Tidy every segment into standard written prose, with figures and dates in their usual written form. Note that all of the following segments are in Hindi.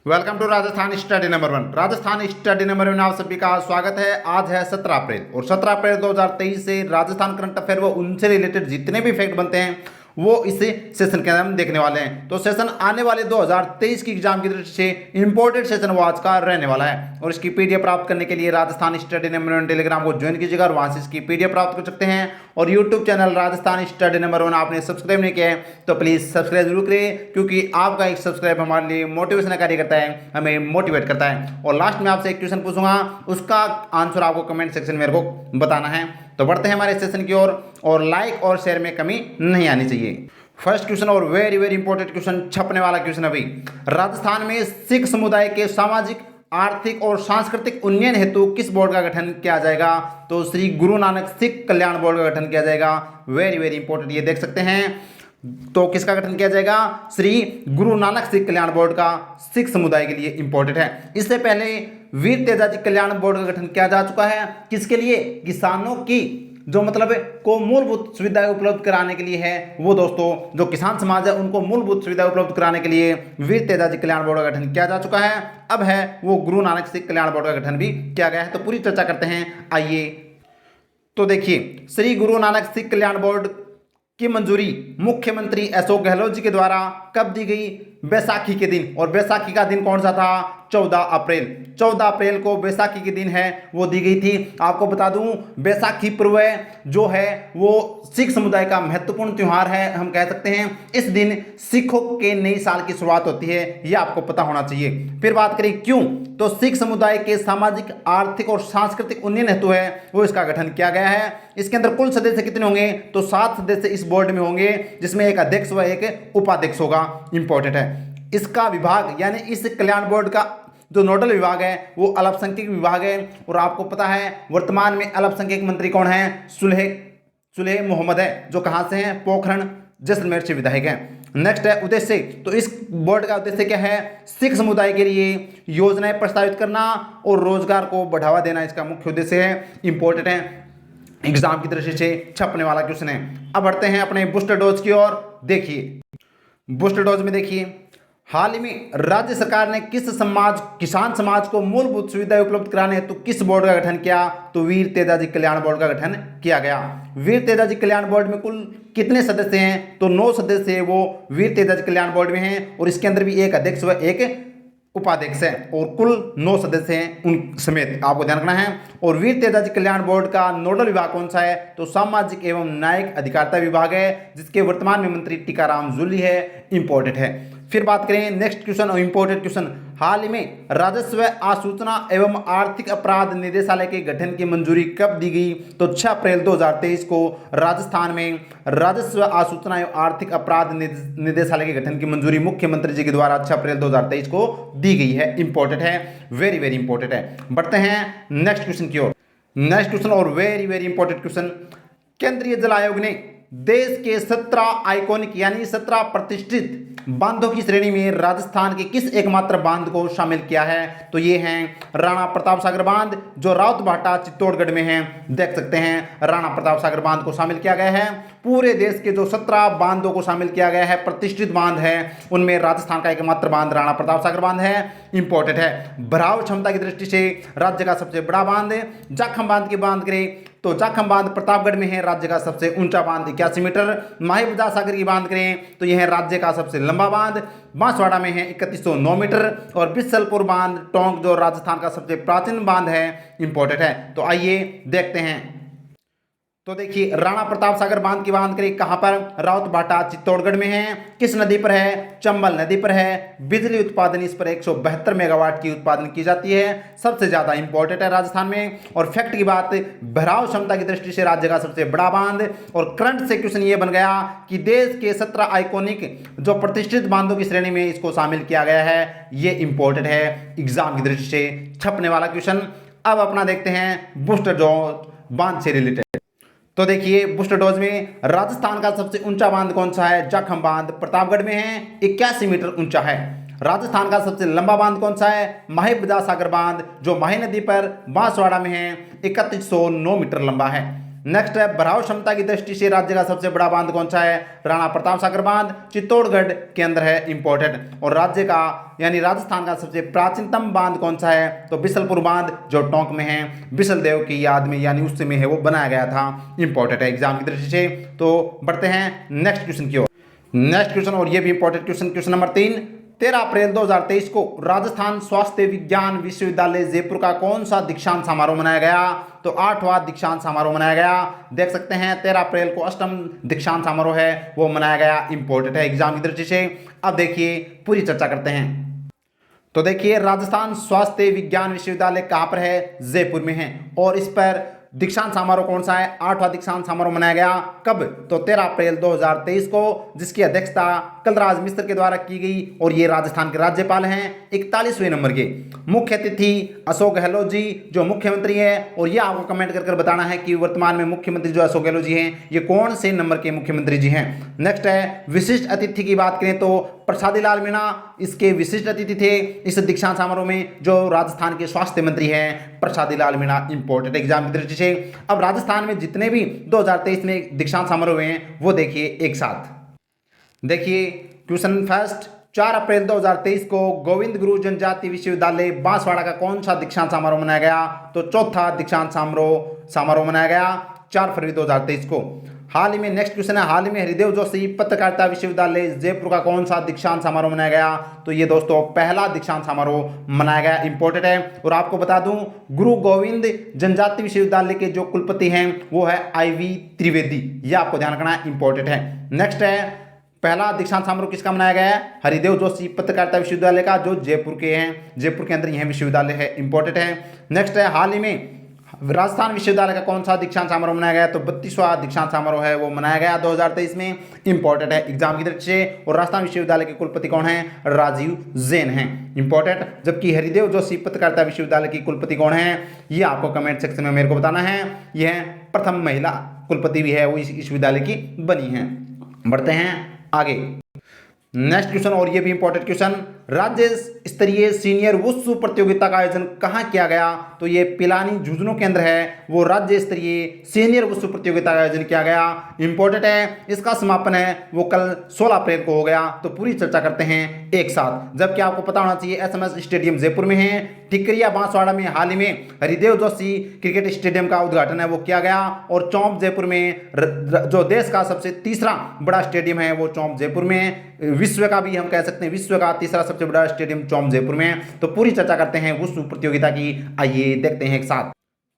Welcome to Rajasthan study number 1। Rajasthan study number 1 आप सभी का स्वागत है। आज है 17 अप्रैल और 17 अप्रैल 2023 से राजस्थान करंट अफेयर व उनसे रिलेटेड जितने भी फैक्ट बनते हैं वो इस सेशन के अंदर हम देखने वाले हैं। तो सेशन आने वाले 2023 की एग्जाम की दृष्टि से इंपॉर्टेंट सेशन वो आज का रहने वाला है और इसकी पीडीएफ प्राप्त करने के लिए राजस्थान स्टडी नंबर 1 टेलीग्राम को ज्वाइन कीजिएगा और वहां से इसकी पीडीएफ प्राप्त कर सकते हैं। और YouTube channel Rajasthan study number 1 आपने सब्सक्राइब नहीं किया है तो प्लीज सब्सक्राइब जरूर करिए, क्योंकि आपका एक सब्सक्राइब हमारे लिए मोटिवेशन कार्य करता है, हमें मोटिवेट करता है। और लास्ट में आपसे एक क्वेश्चन पूछूंगा, उसका आंसर आपको कमेंट सेक्शन में मेरे को बताना है। तो बढ़ते हैं हमारे सेशन की ओर और लाइक और शेयर में कमी नहीं आनी चाहिए। फर्स्ट क्वेश्चन और वेरी वेरी इंपॉर्टेंट क्वेश्चन, छपने वाला क्वेश्चन अभी। राजस्थान में सिख समुदाय के सामाजिक, आर्थिक और सांस्कृतिक उन्नयन हेतु किस बोर्ड का गठन किया जाएगा? तो श्री गुरु नानक सिख कल्याण बोर्ड का गठन किया जाएगा। वेरी वेरी इंपॉर्टेंट, ये देख सकते हैं। तो किसका गठन किया जाएगा? श्री गुरु नानक सिख कल्याण बोर्ड का, सिख समुदाय के लिए इंपॉर्टेंट है। इससे पहले वीर तेजाजी कल्याण बोर्ड का गठन किया जा चुका है। किसके लिए? किसानों की जो मतलब को मूलभूत सुविधाएं उपलब्ध कराने के लिए है। वो दोस्तों जो किसान समाज है उनको मूलभूत सुविधा उपलब्ध कराने के लिए वीर तेजाजी कल्याण बोर्ड का गठन किया जा चुका है। अब है वो गुरु नानक सिख कल्याण बोर्ड का गठन भी किया गया है। तो पूरी चर्चा करते हैं, आइए। तो देखिए, श्री गुरु नानक सिख कल्याण बोर्ड की मंजूरी मुख्यमंत्री अशोक गहलोत जी के द्वारा कब दी गई? बैसाखी के दिन। और बैसाखी का दिन कौन सा था? 14 अप्रैल। 14 अप्रैल को बैसाखी के दिन है वो दी गई थी। आपको बता दूं, बैसाखी पर्व जो है वो सिख समुदाय का महत्वपूर्ण त्योहार है, हम कह सकते हैं। इस दिन सिखों के नई साल की शुरुआत होती है, यह आपको पता होना चाहिए। फिर बात करें क्यों, तो सिख समुदाय के सामाजिक, आर्थिक और सांस्कृतिक उन्नयन हेतु है वो इसका गठन किया गया है। इसके अंदर कुल सदस्य कितने होंगे? तो 7 सदस्य इस बोर्ड में होंगे, जिसमें एक अध्यक्ष व एक उपाध्यक्ष होगा। इंपॉर्टेंट है। इसका विभाग यानी इस कल्याण बोर्ड का जो नोडल विभाग है वो अल्पसंख्यक विभाग है। और आपको पता है वर्तमान में अल्पसंख्यक मंत्री कौन है? सुलेह मोहम्मद है, जो कहां से हैं? पोखरण जैसलमेर से विधायक हैं। नेक्स्ट है उद्देश्य। तो इस बोर्ड का उद्देश्य क्या है? सिख समुदाय के लिए योजनाएं प्रस्तावित करना और रोजगार को बढ़ावा देना इसका मुख्य उद्देश्य है। इंपॉर्टेंट है, एग्जाम की दृष्टि से छपने वाला क्वेश्चन है। अब बढ़ते हैं अपने बूस्टर डोज की ओर। देखिए, बूस्टर डोज में देखिए, हाल ही में राज्य सरकार ने किसान समाज को मूलभूत सुविधाएं उपलब्ध कराने हेतु किस बोर्ड का गठन किया? तो वीर तेजाजी कल्याण बोर्ड का गठन किया गया। वीर तेजाजी कल्याण बोर्ड में कुल कितने सदस्य हैं? तो 9 सदस्य वो वीर तेजाजी कल्याण बोर्ड में हैं और इसके अंदर भी एक अध्यक्ष व एक उपाध्यक्ष है और कुल 9 सदस्य हैं उन समेत, आपको ध्यान रखना है। और वीर तेजाजी कल्याण बोर्ड का नोडल विभाग कौन सा है? तो सामाजिक एवं न्यायिक अधिकारिता विभाग है, जिसके वर्तमान में मंत्री टीकाराम जूली है। इंपॉर्टेंट है। फिर बात करें नेक्स्ट क्वेश्चन और इंपॉर्टेंट क्वेश्चन, हाल ही में राजस्व आसूचना एवं आर्थिक अपराध निदेशालय के गठन की मंजूरी कब दी गई? तो 6 अप्रैल 2023 को राजस्थान में राजस्व आसूचना एवं आर्थिक अपराध निदेशालय के गठन की मंजूरी मुख्यमंत्री जी के द्वारा 6 अप्रैल 2023 को दी गई है। इंपॉर्टेंट है, वेरी वेरी इंपॉर्टेंट है। बढ़ते हैं नेक्स्ट क्वेश्चन की ओर। नेक्स्ट क्वेश्चन और वेरी वेरी इंपॉर्टेंट क्वेश्चन, केंद्रीय जल आयोग ने देश के 17 आइकॉनिक यानी 17 प्रतिष्ठित बांधों की श्रेणी में राजस्थान के किस एकमात्र बांध को शामिल किया है? तो ये हैं राणा प्रताप सागर बांध, जो राउतभाटा चित्तौड़गढ़ में है। देख सकते हैं राणा प्रताप सागर बांध को शामिल किया गया है। पूरे देश के जो 17 बांधों को शामिल किया गया है, प्रतिष्ठित बांध है, उनमें राजस्थान का एकमात्र बांध राणा प्रताप सागर बांध है। इंपॉर्टेंट है। भराव क्षमता की दृष्टि से राज्य का सबसे बड़ा बांध जाखम बांध की बात करें तो जाखम बांध प्रतापगढ़ में है, राज्य का सबसे ऊंचा बांध 81 मीटर। माहिबजा सागर की बात करें तो यह है राज्य का सबसे लंबा बांध, बांसवाड़ा में है 3109 मीटर। और बिसलपुर बांध टोंक जो राजस्थान का सबसे प्राचीन बांध है। इंपॉर्टेंट है। तो आइए देखते हैं। तो देखिए, राणा प्रताप सागर बांध की बात करें कहां पर? राउतभाटा चित्तौड़गढ़ में है। किस नदी पर है? चंबल नदी पर है। बिजली उत्पादन इस पर 172 मेगावाट की उत्पादन की जाती है, सबसे ज्यादा इंपॉर्टेंट है राजस्थान में। और फैक्ट की बात, भराव क्षमता की दृष्टि से राज्य का सबसे बड़ा बांध। और करंट से क्वेश्चन ये बन गया कि देश के 17 आइकॉनिक जो प्रतिष्ठित बांधों की श्रेणी में इसको शामिल किया गया है। ये इंपॉर्टेंट है, एग्जाम की दृष्टि से छपने वाला क्वेश्चन। अब अपना देखते हैं बूस्टर डोज बांध से रिलेटेड। तो देखिए, बूस्टर डोज में राजस्थान का सबसे ऊंचा बांध कौन सा है? जाखम बांध प्रतापगढ़ में है, 81 मीटर ऊंचा है। राजस्थान का सबसे लंबा बांध कौन सा है? माहिबजा सागर बांध, जो माही नदी पर बांसवाड़ा में है, 3109 मीटर लंबा है। नेक्स्ट है भराव क्षमता की दृष्टि से राज्य का सबसे बड़ा बांध कौन सा है? राणा प्रताप सागर बांध चित्तौड़गढ़ के अंदर है, इंपॉर्टेंट। और राज्य का यानी राजस्थान का सबसे प्राचीनतम बांध कौन सा है? तो बिसलपुर बांध जो टोंक में है, बिसल देव की याद में यानी उस समय है वो बनाया गया था, इंपॉर्टेंट है एग्जाम की दृष्टि से। तो बढ़ते हैं नेक्स्ट क्वेश्चन की ओर। नेक्स्ट क्वेश्चन और ये भी इंपॉर्टेंट क्वेश्चन, क्वेश्चन नंबर 3, 13 अप्रैल 2023 को राजस्थान स्वास्थ्य विज्ञान विश्वविद्यालय जयपुर का कौन सा दीक्षांत समारोह मनाया गया? तो 8वां दीक्षांत समारोह मनाया गया। देख सकते हैं 13 अप्रैल को अष्टम दीक्षांत समारोह है वो मनाया गया, इंपॉर्टेंट है एग्जाम की दृष्टि से। अब देखिए पूरी चर्चा करते हैं। तो देखिए राजस्थान स्वास्थ्य विज्ञान विश्वविद्यालय कहाँ पर है? जयपुर में है। और इस पर दीक्षांत समारोह कौन सा है? 8वां दीक्षांत समारोह मनाया गया। कब? तो 13 अप्रैल 2023 को, जिसकी अध्यक्षता कलराज मिश्र के द्वारा की गई। और ये राजस्थान के राज्यपाल हैं 41वें नंबर के। मुख्य अतिथि अशोक गहलोत जी जो मुख्यमंत्री हैं। और ये आपको कमेंट कर बताना है कि वर्तमान में मुख्यमंत्री जो अशोक गहलोत जी हैं ये कौन से नंबर के मुख्यमंत्री जी हैं। नेक्स्ट है विशिष्ट अतिथि की बात करें तो प्रसादी लाल मीणा इसके विशिष्ट अतिथि थे इस दीक्षांत समारोह में, जो राजस्थान के स्वास्थ्य मंत्री हैं प्रसादी लाल मीणा, इंपॉर्टेंट एग्जाम की दृष्टि से। अब राजस्थान में जितने भी 2023 में दीक्षांत समारोह हुए हैं वो देखिए एक साथ। देखिए क्वेश्चन फर्स्ट, 4 अप्रैल 2023 को गोविंद गुरु जनजाति विश्वविद्यालय बांसवाड़ा का कौन सा दीक्षांत समारोह मनाया गया? तो चौथा दीक्षांत समारोह मनाया गया 4 फरवरी 2023 को। हाल ही में नेक्स्ट क्वेश्चन है, हाल ही में हरिदेव जोशी पत्रकारिता विश्वविद्यालय जयपुर का कौन सा दीक्षांत समारोह मनाया गया? तो ये दोस्तों पहला दीक्षांत समारोह मनाया गया, इंपॉर्टेंट है। और आपको बता दूं गुरु गोविंद जनजाति विश्वविद्यालय के जो कुलपति हैं वो है IV त्रिवेदी, ये आपको ध्यान रखना है, इंपॉर्टेंट है। नेक्स्ट है पहला दीक्षांत समारोह किसका मनाया गया है? हरिदेव जोशी पत्रकारिता विश्वविद्यालय का, जो जयपुर के हैं, जयपुर के अंदर यह विश्वविद्यालय है, इंपॉर्टेंट है। नेक्स्ट है हाल ही में राजस्थान विश्वविद्यालय का कौन सा दीक्षांत समारोह मनाया गया? तो 32वां दीक्षांत समारोह है वो मनाया गया 2023 में, इंपॉर्टेंट है एग्जाम की दृष्टि से। और राजस्थान विश्वविद्यालय के कुलपति कौन है? राजीव जैन हैं, इंपॉर्टेंट। जबकि हरिदेव जोशी पत्रकारिता विश्वविद्यालय की कुलपति कौन है ये आपको कमेंट सेक्शन में मेरे को बताना है। यह प्रथम महिला कुलपति भी है वो इस विश्वविद्यालय की बनी है। बढ़ते हैं आगे। नेक्स्ट क्वेश्चन और ये भी इंपॉर्टेंट क्वेश्चन, राज्य स्तरीय सीनियर वुशु प्रतियोगिता का आयोजन कहाँ किया गया? तो ये पिलानी झुंझुनू के अंदर है वो राज्य स्तरीय सीनियर वुशु प्रतियोगिता का आयोजन किया गया, इंपॉर्टेंट है। इसका समापन है वो कल 16 अप्रैल को हो गया। तो पूरी चर्चा करते हैं एक साथ। जबकि आपको पता होना चाहिए SMS स्टेडियम जयपुर में है, ठिकरिया बांसवाड़ा में हाल ही में हरिदेव जोशी क्रिकेट स्टेडियम का उद्घाटन है वो किया गया। और चौंप जयपुर में जो देश का सबसे तीसरा बड़ा स्टेडियम है वो चौंप जयपुर में, विश्व का भी हम कह सकते हैं विश्व का तीसरा सबसे बड़ा स्टेडियम चौंप जयपुर में। तो पूरी चर्चा करते हैं वुशु प्रतियोगिता की, आइए देखते हैं एक साथ।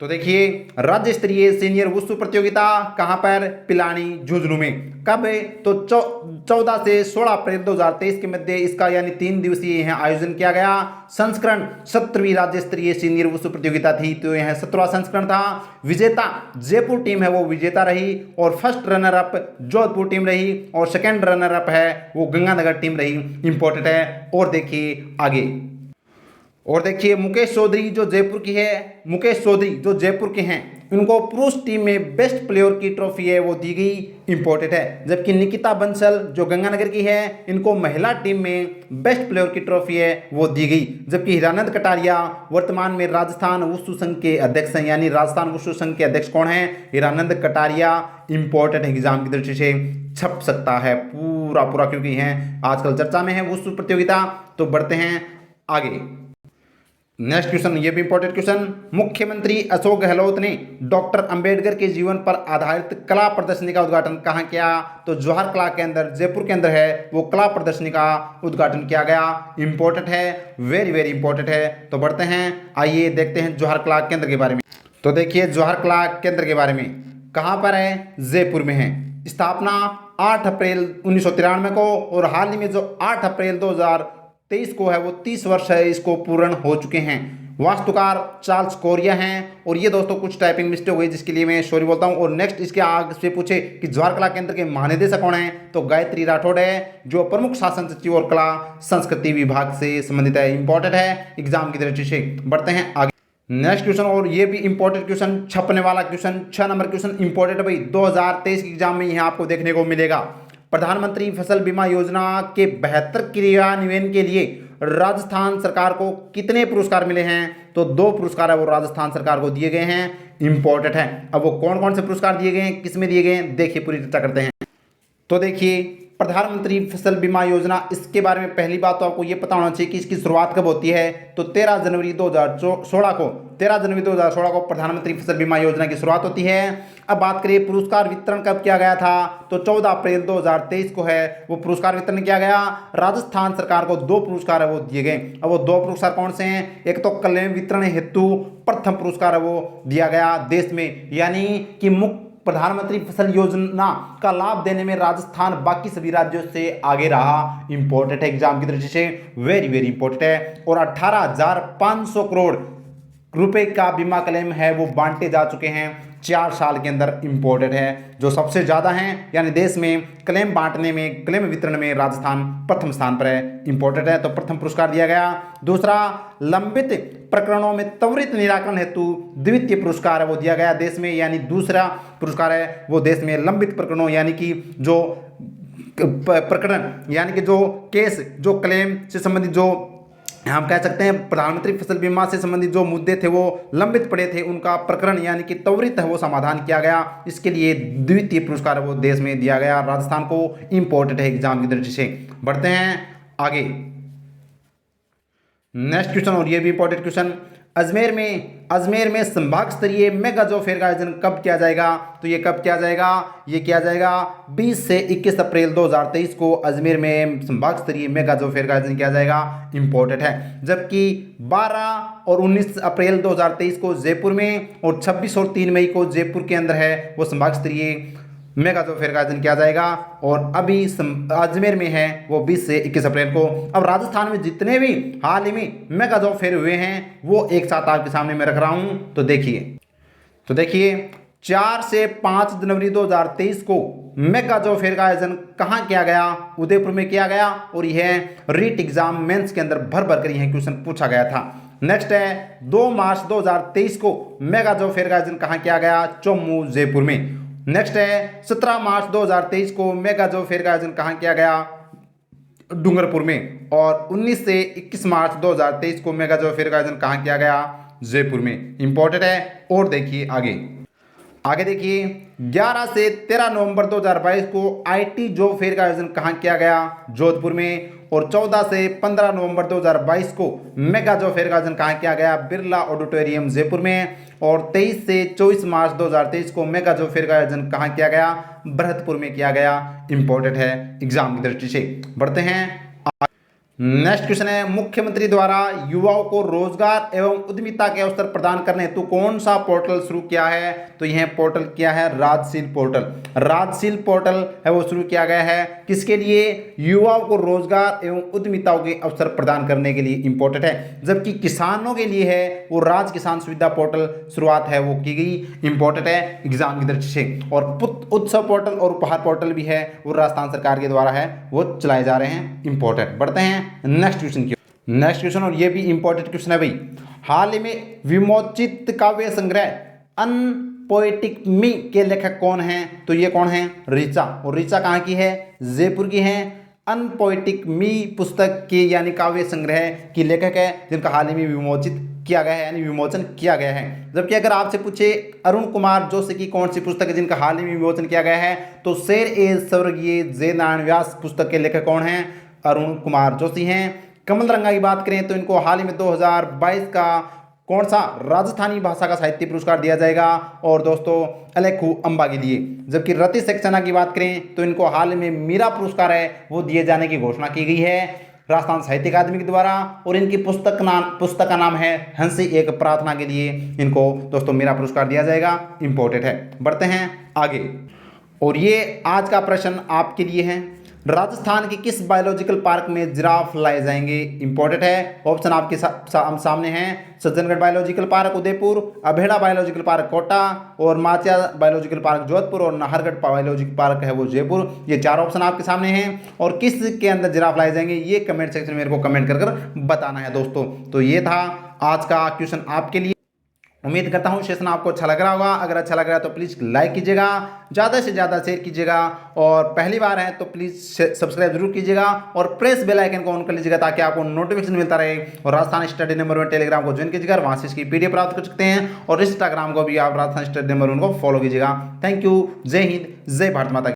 तो देखिए राज्य स्तरीय सीनियर वुशु प्रतियोगिता कहां पर? पिलानी झुंझुनू में। कब है? तो 14 से 16 अप्रैल 2023 के मध्य इसका यानी 3 दिवसीय यह आयोजन किया गया। संस्करण 17वीं राज्य स्तरीय सीनियर वुशु प्रतियोगिता थी, तो यह 17वां संस्करण था। विजेता जयपुर टीम है वो विजेता रही, और first runner up Jodhpur team रही, और सेकेंड रनर अप है वो गंगानगर टीम रही, इंपॉर्टेंट है। और देखिए आगे, और देखिए मुकेश चौधरी जो जयपुर की है, मुकेश चौधरी जो जयपुर के हैं उनको पुरुष टीम में बेस्ट प्लेयर की ट्रॉफी है वो दी गई, इंपॉर्टेंट है। जबकि निकिता बंसल जो गंगानगर की है इनको महिला टीम में बेस्ट प्लेयर की ट्रॉफी है वो दी गई। जबकि हीरानंद कटारिया वर्तमान में राजस्थान वुशु संघ के अध्यक्ष हैं, यानी राजस्थान वुशु संघ के अध्यक्ष कौन है? हीरानंद कटारिया, इंपॉर्टेंट एग्जाम की दृष्टि से छप सकता है पूरा पूरा, क्योंकि हैं आजकल चर्चा में है वुशु प्रतियोगिता। तो बढ़ते हैं आगे। नेक्स्ट क्वेश्चन ये भी इंपॉर्टेंट क्वेश्चन, मुख्यमंत्री अशोक गहलोत ने डॉक्टर अंबेडकर के जीवन पर आधारित कला प्रदर्शनी का उद्घाटन कहाँ किया? तो जवाहर कला के अंदर, जयपुर के अंदर है वो कला प्रदर्शनी का उद्घाटन किया गया, इंपॉर्टेंट है, वेरी वेरी इंपॉर्टेंट है। तो बढ़ते हैं, आइए देखते हैं जवाहर कला केंद्र के बारे में। तो देखिए जवाहर कला केंद्र के बारे में कहाँ पर है? जयपुर में है। स्थापना 8 अप्रैल 1993 को, और हाल ही में जो 8 अप्रैल 2023 को है वो 30 वर्ष है इसको पूर्ण हो चुके हैं। वास्तुकार चार्ल्स कोरिया हैं। और ये दोस्तों कुछ टाइपिंग मिस्टेक हुई जिसके लिए मैं सॉरी बोलता हूँ। और नेक्स्ट इसके आगे से पूछे कि जवाहर कला केंद्र के महानिदेशक कौन है? तो गायत्री राठौड़ है, जो प्रमुख शासन सचिव और कला संस्कृति विभाग से संबंधित है, इंपॉर्टेंट है एग्जाम की दृष्टि से। बढ़ते हैं आगे। नेक्स्ट क्वेश्चन, और ये भी इंपॉर्टेंट क्वेश्चन, छपने वाला क्वेश्चन, 6 नंबर क्वेश्चन इंपॉर्टेंट है भाई, 2023 के एग्जाम में यहाँ आपको देखने को मिलेगा। प्रधानमंत्री फसल बीमा योजना के बेहतर क्रियान्वयन के लिए राजस्थान सरकार को कितने पुरस्कार मिले हैं? तो 2 पुरस्कार है वो राजस्थान सरकार को दिए गए हैं, इंपॉर्टेंट है। अब वो कौन कौन से पुरस्कार दिए गए हैं, किस में दिए गए हैं, देखिए पूरी चर्चा करते हैं। तो देखिए प्रधानमंत्री फसल बीमा योजना, इसके बारे में पहली बात तो आपको ये पता होना चाहिए कि इसकी शुरुआत कब होती है। तो 13 जनवरी 2016 को प्रधानमंत्री फसल बीमा योजना की शुरुआत होती है। अब बात करिए पुरस्कार वितरण कब किया गया था, तो 14 अप्रैल 2023 को है वो पुरस्कार वितरण किया गया। राजस्थान सरकार को 2 पुरस्कार है वो दिए गए। अब वो 2 पुरस्कार कौन से हैं? एक तो क्लेम वितरण हेतु प्रथम पुरस्कार है वो दिया गया देश में, यानी कि मुख्य प्रधानमंत्री फसल योजना का लाभ देने में राजस्थान बाकी सभी राज्यों से आगे रहा। इंपॉर्टेंट है, एग्जाम की दृष्टि से वेरी वेरी इंपॉर्टेंट है। और 18,500 करोड़ रुपए का बीमा क्लेम है वो बांटे जा चुके हैं 4 साल के अंदर। इंपॉर्टेंट है, जो सबसे ज्यादा हैं यानी देश में क्लेम बांटने में, क्लेम वितरण में राजस्थान प्रथम स्थान पर है। इंपॉर्टेंट है, तो प्रथम पुरस्कार दिया गया। दूसरा, लंबित प्रकरणों में त्वरित निराकरण हेतु द्वितीय पुरस्कार है वो दिया गया देश में, यानी दूसरा पुरस्कार है वो देश में लंबित प्रकरणों यानी कि जो प्रकरण यानी कि जो केस, जो क्लेम से संबंधित, जो हम कह सकते हैं प्रधानमंत्री फसल बीमा से संबंधित जो मुद्दे थे वो लंबित पड़े थे, उनका प्रकरण यानी कि त्वरित है वो समाधान किया गया। इसके लिए द्वितीय पुरस्कार वो देश में दिया गया राजस्थान को। इंपॉर्टेंट है एग्जाम की दृष्टि से। बढ़ते हैं आगे, नेक्स्ट क्वेश्चन, और ये भी इंपॉर्टेंट क्वेश्चन। अजमेर में संभाग स्तरीय मेगा जॉब फेयर का आयोजन कब किया जाएगा? तो ये कब किया जाएगा? ये किया जाएगा 20 से 21 अप्रैल 2023 को अजमेर में संभाग स्तरीय मेगा जॉब फेयर का आयोजन किया जाएगा। इंपॉर्टेंट है। जबकि 12 और 19 अप्रैल 2023 को जयपुर में, और 26 और 3 मई को जयपुर के अंदर है वो संभाग स्तरीय मेगा जॉब फेयर का आयोजन किया जाएगा। और अभी अजमेर में है वो 20 से 21 अप्रैल को। अब राजस्थान में जितने भी हाल ही में मेगा जॉब फेयर हुए हैं वो एक साथ आपके सामने मैं रख रहा हूं। तो देखिए 4 से 5 जनवरी 2023 को मेगा जॉब फेयर का आयोजन कहाँ किया गया? उदयपुर में किया गया। और यह रीट एग्जाम मेंस के अंदर भर भर कर यह क्वेश्चन पूछा गया था। नेक्स्ट है 2 मार्च 2023 को मेगा जॉब फेयर का आयोजन कहाँ किया गया? चौमू जयपुर में। नेक्स्ट है 17 मार्च 2023 को मेगा जॉब फेयर का आयोजन कहाँ किया गया? डूंगरपुर में। और 19 से 21 मार्च 2023 को मेगा जॉब फेयर का आयोजन कहाँ किया गया? जयपुर में। इंपॉर्टेंट है। और देखिए आगे देखिए 11 से 13 नवंबर 2022 को आईटी जॉब फेयर का आयोजन कहाँ किया गया? जोधपुर में। और 14 से 15 नवंबर 2022 को मेगा जॉब फेयर का आयोजन कहाँ किया गया? बिरला ऑडिटोरियम जयपुर में। और 23 से 24 मार्च 2023 को मेगा जॉब फेयर का आयोजन कहाँ किया गया? भरतपुर में किया गया। इंपॉर्टेंट है एग्जाम की दृष्टि से। बढ़ते हैं, नेक्स्ट क्वेश्चन है मुख्यमंत्री द्वारा युवाओं को रोजगार एवं उद्यमिता के अवसर प्रदान करने हेतु कौन सा पोर्टल शुरू किया है? तो यह पोर्टल किया है राजशील पोर्टल। राजशील पोर्टल है वो शुरू किया गया है किसके लिए? युवाओं को रोजगार एवं उद्यमिताओं के अवसर प्रदान करने के लिए। इंपॉर्टेंट है। जबकि किसानों के लिए है वो राज किसान सुविधा पोर्टल शुरुआत है वो की गई। इंपॉर्टेंट है एग्जाम की दृष्टि से। और पुत्र उत्सव पोर्टल और उपहार पोर्टल भी है वो राजस्थान सरकार के द्वारा है वो चलाए जा रहे हैं। इंपॉर्टेंट। बढ़ते हैं नेक्स्ट क्वेश्चन, और ये भी इंपॉर्टेंट क्वेश्चन है भाई। हाल ही में विमोचित काव्य संग्रह अनपोएटिक मी के लेखक कौन हैं? तो ये कौन है? ऋचा। और ऋचा कहाँ की है? जयपुर की है। अनपोएटिक मी पुस्तक के यानी काव्य संग्रह की लेखक है जिनका हाल ही में विमोचित किया गया है यानी विमोचन किया गया है। जबकि अगर आपसे पूछे अरुण कुमार जोशी की कौन सी पुस्तक है जिनका हाल ही में विमोचन किया गया है, तो शेर ए स्वर्गीय जय नारायण व्यास पुस्तक के लेखक कौन है? अरुण कुमार जोशी हैं। कमल रंगा की बात करें तो इनको हाल ही में 2022 का कौन सा राजस्थानी भाषा का साहित्य पुरस्कार दिया जाएगा? और दोस्तों अलेखू अंबा के लिए। जबकि रति सक्सेना की बात करें तो इनको हाल में मीरा पुरस्कार है वो दिए जाने की घोषणा की गई है राजस्थान साहित्य अकादमी के द्वारा। और इनकी पुस्तक का नाम है हंसी एक प्रार्थना के लिए इनको दोस्तों मीरा पुरस्कार दिया जाएगा। इंपॉर्टेंट है। बढ़ते हैं आगे, और ये आज का प्रश्न आपके लिए है। राजस्थान के किस बायोलॉजिकल पार्क में जिराफ लाए जाएंगे? इंपॉर्टेंट है। ऑप्शन आपके सामने हैं Sajjangarh biological park Udaipur, Abheda biological park Kota, और माचिया बायोलॉजिकल पार्क जोधपुर, और नाहरगढ़ बायोलॉजिकल पार्क है वो जयपुर। ये 4 ऑप्शन आपके सामने हैं। और किस के अंदर जिराफ लाए जाएंगे ये कमेंट सेक्शन में मेरे को कमेंट कर बताना है दोस्तों। तो ये था आज का क्वेश्चन आपके लिए। उम्मीद करता हूँ सेशन आपको अच्छा लग रहा होगा। अगर अच्छा लग रहा है तो प्लीज़ लाइक कीजिएगा, ज़्यादा से ज़्यादा शेयर कीजिएगा, और पहली बार है तो प्लीज़ सब्सक्राइब जरूर कीजिएगा और प्रेस बेल आइकन को ऑन कर लीजिएगा ताकि आपको नोटिफिकेशन मिलता रहे। और राजस्थान स्टडी नंबर 1 टेलीग्राम को ज्वाइन कीजिएगा, वहाँ से इसकी पीडीएफ प्राप्त कर सकते हैं, और इंस्टाग्राम को भी आप राजस्थान स्टडी नंबर 1 को फॉलो कीजिएगा। Thank you. जय हिंद, जय भारत माता की।